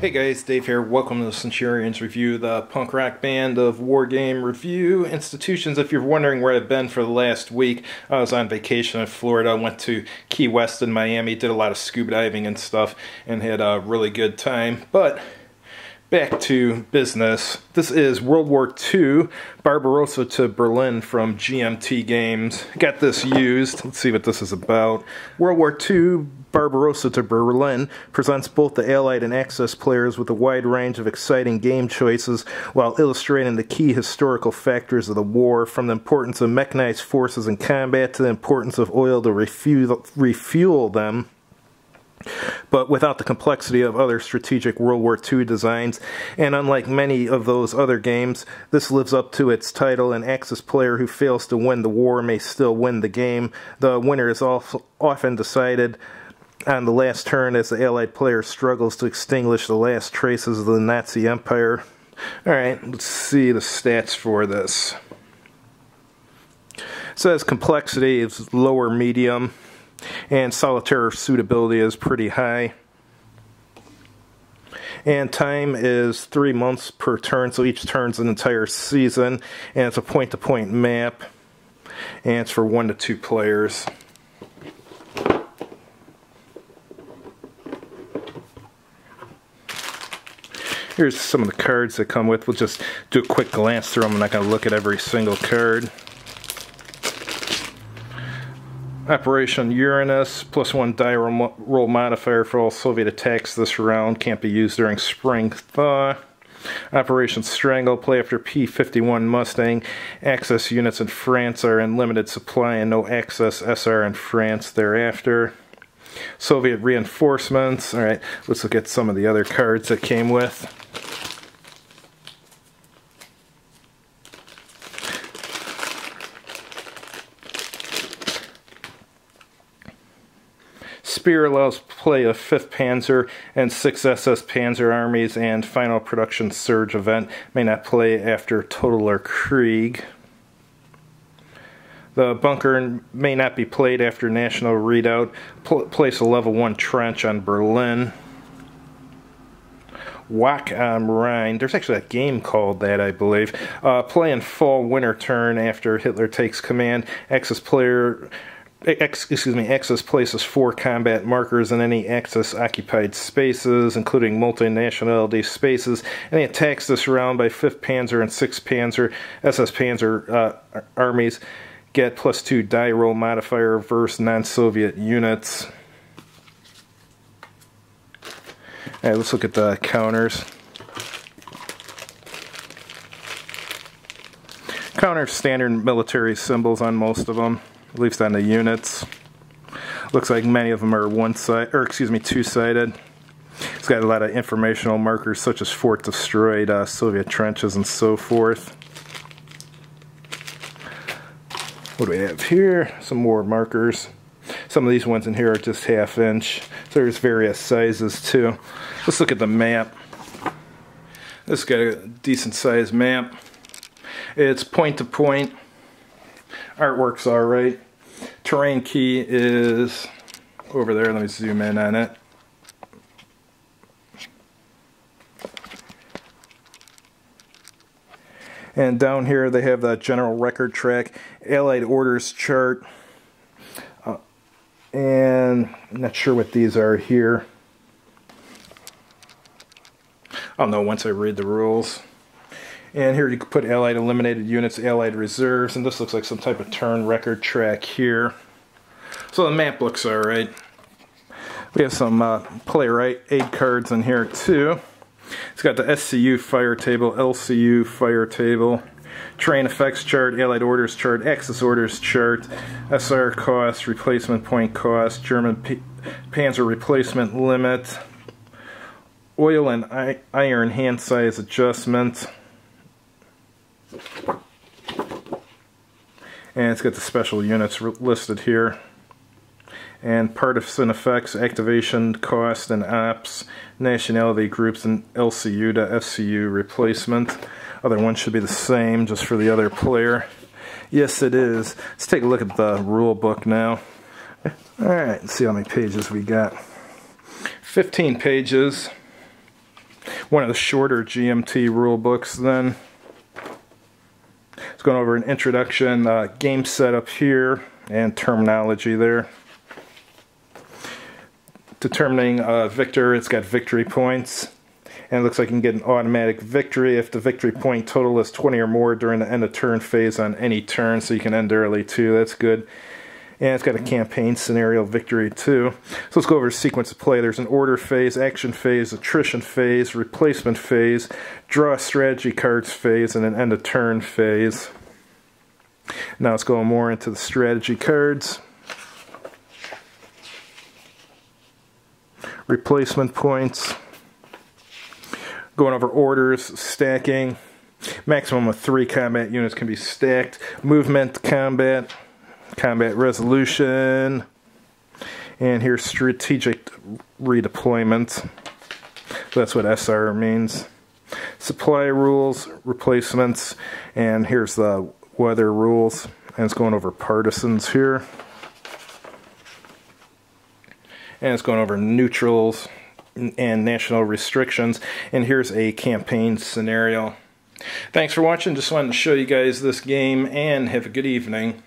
Hey guys, Dave here. Welcome to the Centurions Review, the punk rock band of Wargame Review Institutions. If you're wondering where I've been for the last week, I was on vacation in Florida. I went to Key West in Miami, did a lot of scuba diving and stuff, and had a really good time. But back to business. This is World War II, Barbarossa to Berlin from GMT Games. Got this used. Let's see what this is about. World War II, Barbarossa to Berlin presents both the Allied and Axis players with a wide range of exciting game choices while illustrating the key historical factors of the war, from the importance of mechanized forces in combat to the importance of oil to refuel them, but without the complexity of other strategic World War II designs. And unlike many of those other games, this lives up to its title. An Axis player who fails to win the war may still win the game. The winner is often decided on the last turn as the Allied player struggles to extinguish the last traces of the Nazi Empire. Alright, let's see the stats for this. It says complexity is lower medium, and solitaire suitability is pretty high. And time is 3 months per turn, so each turn's an entire season, and it's a point-to-point map, and it's for 1 to 2 players. Here's some of the cards that come with. We'll just do a quick glance through them. I'm not going to look at every single card. Operation Uranus, +1 die roll modifier for all Soviet attacks this round. Can't be used during spring thaw. Operation Strangle, play after P-51 Mustang. Axis units in France are in limited supply and no Axis SR in France thereafter. Soviet reinforcements. Alright, let's look at some of the other cards that came with. Spear allows play of 5th Panzer and 6 SS Panzer armies, and final production surge event may not play after Totaler Krieg. The bunker may not be played after National Redoubt. Place a level 1 trench on Berlin. Wack am Rhine. There's actually a game called that, I believe. Play in fall winter turn after Hitler takes command. Axis places 4 combat markers in any Axis occupied spaces, including multinationality spaces, and he attacks this round by 5th Panzer and 6th Panzer SS Panzer armies. Get +2 die roll modifier versus non-Soviet units. Alright, let's look at the counters. Counter standard military symbols on most of them, at least on the units. Looks like many of them are two-sided. It's got a lot of informational markers such as fort destroyed, Soviet trenches, and so forth. What do we have here? Some more markers. Some of these ones in here are just 1/2 inch. So there's various sizes too. Let's look at the map. This has got a decent sized map. It's point to point. Artwork's alright. Terrain key is over there. Let me zoom in on it. And down here they have the general record track, Allied orders chart, and I'm not sure what these are here. I'll know once I read the rules. And here you can put Allied eliminated units, Allied reserves, and this looks like some type of turn record track here. So the map looks alright. We have some player aid cards in here too. It's got the SCU fire table, LCU fire table, terrain effects chart, Allied orders chart, Axis orders chart, SR cost, replacement point cost, German Panzer replacement limit, oil and iron hand size adjustment, and it's got the special units listed here. And partisan effects, activation, cost, and ops, nationality groups, and LCU to SCU replacement. Other ones should be the same, just for the other player. Yes, it is. Let's take a look at the rule book now. Alright, let's see how many pages we got. 15 pages. one of the shorter GMT rule books then. It's going over an introduction, game setup here, and terminology there. Determining victor, it's got victory points. And it looks like you can get an automatic victory if the victory point total is 20 or more during the end of turn phase on any turn, so you can end early too. That's good. And it's got a campaign scenario victory too. So let's go over a sequence of play. There's an order phase, action phase, attrition phase, replacement phase, draw strategy cards phase, and an end of turn phase. Now let's go more into the strategy cards. Replacement points. Going over orders, stacking. Maximum of 3 combat units can be stacked. Movement, combat, combat resolution. And here's strategic redeployment. That's what SR means. Supply rules, replacements, and here's the weather rules. And it's going over partisans here. And it's going over neutrals and national restrictions, and here's a campaign scenario. Thanks for watching. Just wanted to show you guys this game, and have a good evening.